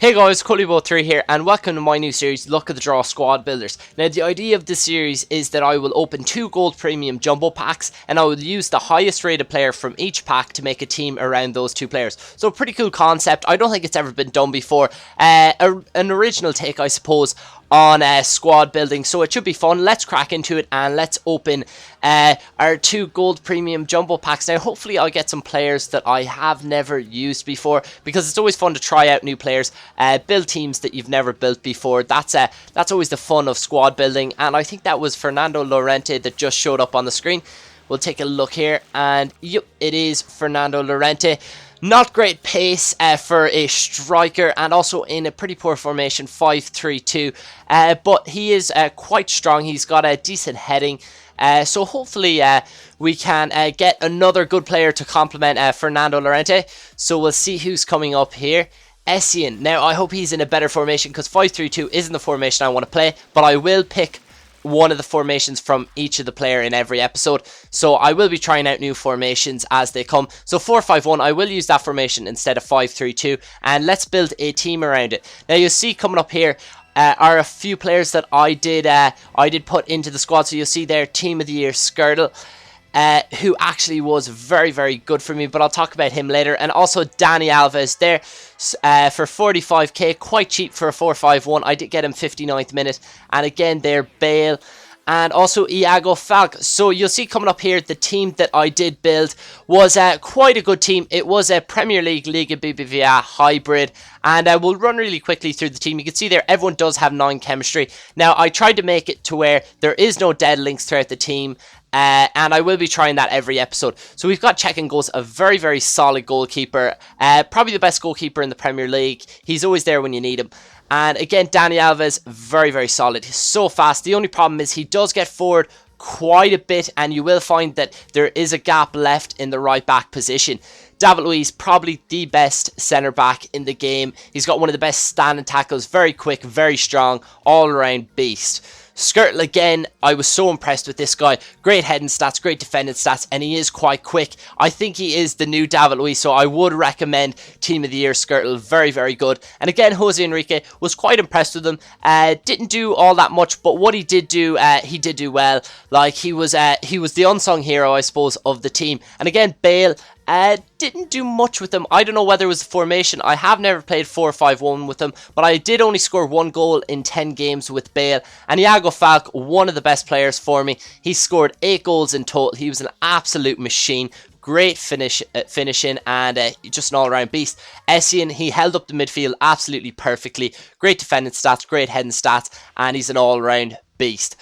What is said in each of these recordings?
Hey guys, Cullybo3 here and welcome to my new series, Luck of the Draw Squad Builders. Now the idea of this series is that I will open 2 gold premium jumbo packs and I will use the highest rated player from each pack to make a team around those 2 players. So a pretty cool concept. I don't think it's ever been done before. An original take, I suppose, on squad building, so it should be fun. Let's crack into it and let's open our 2 gold premium jumbo packs. Now hopefully I'll get some players that I have never used before, because it's always fun to try out new players, build teams that you've never built before. That's always the fun of squad building, and I think that was Fernando Llorente that just showed up on the screen. We'll take a look here, and yep, it is Fernando Llorente. Not great pace for a striker, and also in a pretty poor formation, 5-3-2. But he is quite strong. He's got a decent heading. So hopefully we can get another good player to complement Fernando Llorente. So we'll see who's coming up here. Essien. Now I hope he's in a better formation, because 5-3-2 isn't the formation I want to play. But I will pick one of the formations from each of the player in every episode, so I will be trying out new formations as they come. So 4-5-1, I will use that formation instead of 5-3-2, and let's build a team around it. Now you'll see coming up here are a few players that I did put into the squad. So you'll see there, Team of the Year Skirtle, who actually was very good for me, but I'll talk about him later. And also Dani Alves there for 45k, quite cheap for a 4-5-1. I did get him 59th minute. And again there, Bale, and also Iago Falk. So you'll see coming up here, the team that I did build was quite a good team. It was a Premier League Liga BBVA hybrid, and we'll run really quickly through the team. You can see there, everyone does have 9 chemistry. Now I tried to make it to where there is no dead links throughout the team, and I will be trying that every episode. So we've got checking goals, a very solid goalkeeper, probably the best goalkeeper in the Premier League. He's always there when you need him. And again, Dani Alves, very solid. He's so fast. The only problem is he does get forward quite a bit, and you will find that there is a gap left in the right back position. David Luiz, probably the best centre back in the game. He's got one of the best standing tackles, very quick, very strong, all around beast. Skirtle again, I was so impressed with this guy. Great heading stats, great defending stats, and he is quite quick. I think he is the new David Luiz, so I would recommend Team of the Year Skirtle. Very good. And again, Jose Enrique, was quite impressed with him. Didn't do all that much, but what he did do well. Like, he was the unsung hero, I suppose, of the team. And again, Bale, didn't do much with them. I don't know whether it was the formation. I have never played 4-5-1 with them, but I did only score 1 goal in 10 games with Bale. And Iago Falk, one of the best players for me. He scored 8 goals in total. He was an absolute machine. Great finishing, and just an all-around beast. Essien, he held up the midfield absolutely perfectly. Great defending stats, great heading stats, and he's an all-around beast.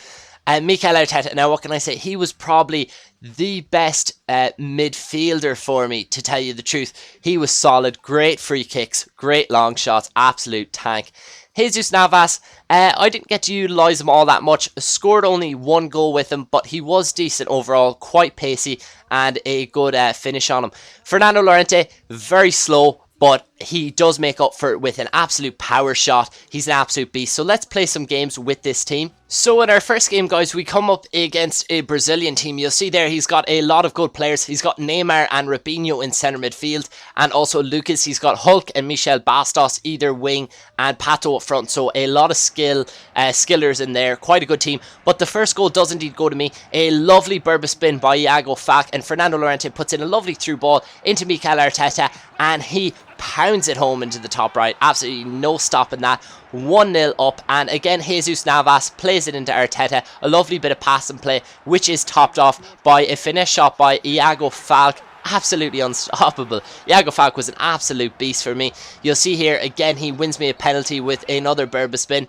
Mikel Arteta, now what can I say? He was probably the best midfielder for me, to tell you the truth. He was solid, great free kicks, great long shots, absolute tank. Jesus Navas, I didn't get to utilise him all that much. Scored only 1 goal with him, but he was decent overall, quite pacey, and a good finish on him. Fernando Llorente, very slow, but he does make up for it with an absolute power shot. He's an absolute beast. So let's play some games with this team. So in our first game, guys, we come up against a Brazilian team. You'll see there he's got a lot of good players. He's got Neymar and Robinho in centre midfield, and also Lucas. He's got Hulk and Michel Bastos either wing, and Pato up front. So a lot of skillers in there. Quite a good team. But the first goal does indeed go to me. A lovely Berba spin by Iago Falk, and Fernando Llorente puts in a lovely through ball into Mikel Arteta, and he pounds it home into the top right. Absolutely no stopping that. 1-0 up, and again Jesus Navas plays it into Arteta. A lovely bit of pass and play, which is topped off by a finesse shot by Iago Falk. Absolutely unstoppable. Iago Falk was an absolute beast for me. You'll see here again, he wins me a penalty with another Berba spin,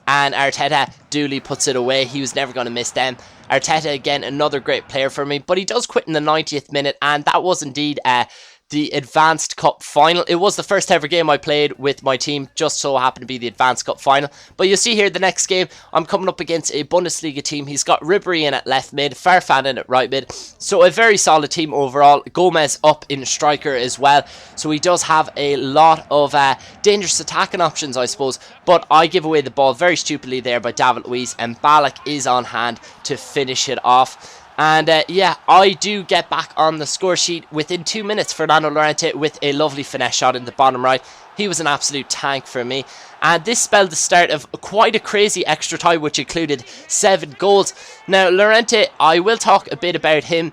and Arteta duly puts it away. He was never going to miss them. Arteta again, another great player for me, but he does quit in the 90th minute, and that was indeed the Advanced Cup final. It was the first ever game I played with my team, just so happened to be the Advanced Cup final. But you see here, the next game, I'm coming up against a Bundesliga team. He's got Ribery in at left mid, Farfan in at right mid. So a very solid team overall. Gomez up in striker as well. So he does have a lot of dangerous attacking options, I suppose. But I give away the ball very stupidly there by David Luiz, and Ballack is on hand to finish it off. And yeah, I do get back on the score sheet within 2 minutes. Fernando Llorente with a lovely finesse shot in the bottom right. He was an absolute tank for me. And this spelled the start of quite a crazy extra time, which included 7 goals. Now, Llorente, I will talk a bit about him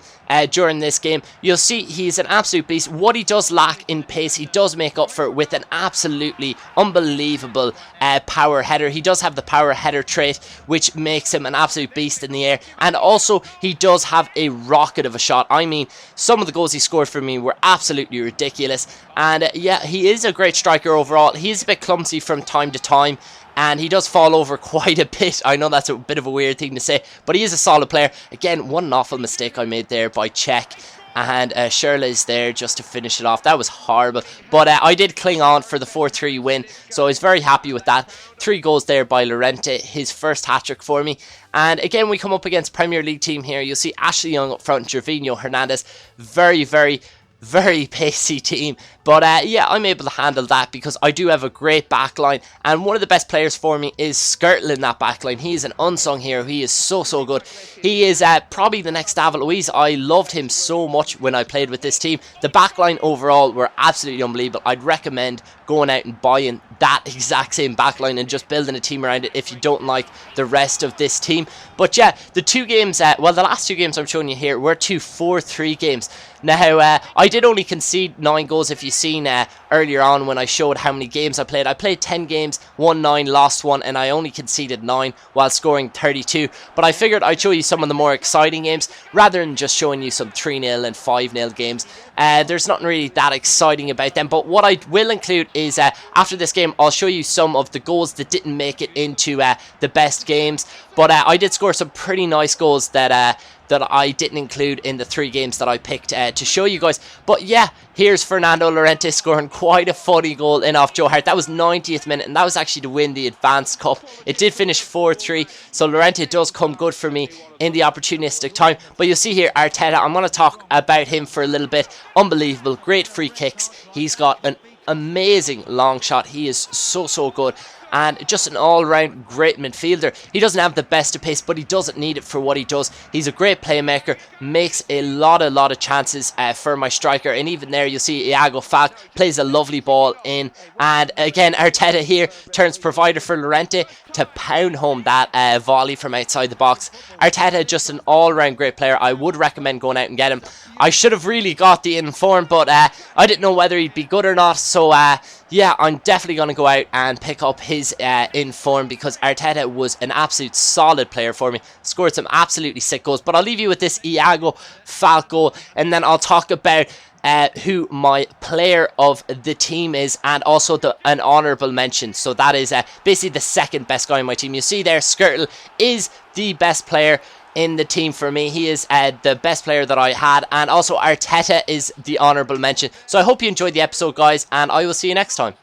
during this game. You'll see he's an absolute beast. What he does lack in pace, he does make up for it with an absolutely unbelievable power header. He does have the power header trait, which makes him an absolute beast in the air. And also, he does have a rocket of a shot. I mean, some of the goals he scored for me were absolutely ridiculous. And yeah, he is a great striker overall. He's a bit clumsy from time to time, and he does fall over quite a bit. I know that's a bit of a weird thing to say, but he is a solid player. Again, one awful mistake I made there by Czech, and Schürrle is there just to finish it off. That was horrible, but I did cling on for the 4-3 win, so I was very happy with that. 3 goals there by Llorente, his first hat-trick for me. And again, we come up against Premier League team here. You'll see Ashley Young up front, Gervinho, Hernandez. Very pacey team, but yeah, I'm able to handle that because I do have a great backline, and one of the best players for me is Skrtel in that backline. He is an unsung hero. He is so good. He is probably the next David Luiz. I loved him so much when I played with this team. The backline overall were absolutely unbelievable. I'd recommend going out and buying that exact same backline and just building a team around it if you don't like the rest of this team. But yeah, the 2 games, well, the last 2 games I'm showing you here were 2 4-3 games. Now, I did only concede 9 goals. If you've seen earlier on when I showed how many games I played 10 games, won 9, lost 1, and I only conceded 9 while scoring 32. But I figured I'd show you some of the more exciting games rather than just showing you some 3-0 and 5-0 games. There's nothing really that exciting about them, but what I will include is after this game I'll show you some of the goals that didn't make it into the best games, but I did score some pretty nice goals that I didn't include in the 3 games that I picked to show you guys. But yeah, here's Fernando Llorente scoring quite a funny goal in off Joe Hart. That was 90th minute, and that was actually to win the Advanced Cup. It did finish 4-3, so Llorente does come good for me in the opportunistic time. But you'll see here, Arteta, I'm going to talk about him for a little bit. Unbelievable, great free kicks. He's got an amazing long shot. He is so good, and just an all-round great midfielder. He doesn't have the best of pace, but he doesn't need it for what he does. He's a great playmaker, makes a lot of chances for my striker, and even there you'll see Iago Falk plays a lovely ball in, and again Arteta here turns provider for Llorente to pound home that volley from outside the box. Arteta, just an all-round great player. I would recommend going out and get him. I should have really got the inform, but I didn't know whether he'd be good or not, so yeah, I'm definitely going to go out and pick up his inform because Arteta was an absolute solid player for me. Scored some absolutely sick goals, but I'll leave you with this Iago Falk goal, and then I'll talk about who my player of the team is, and also an honourable mention. So that is basically the second best guy on my team. You see there, Skrtel is the best player in the team for me. He is the best player that I had, and also Arteta is the honourable mention. So I hope you enjoyed the episode, guys, and I will see you next time.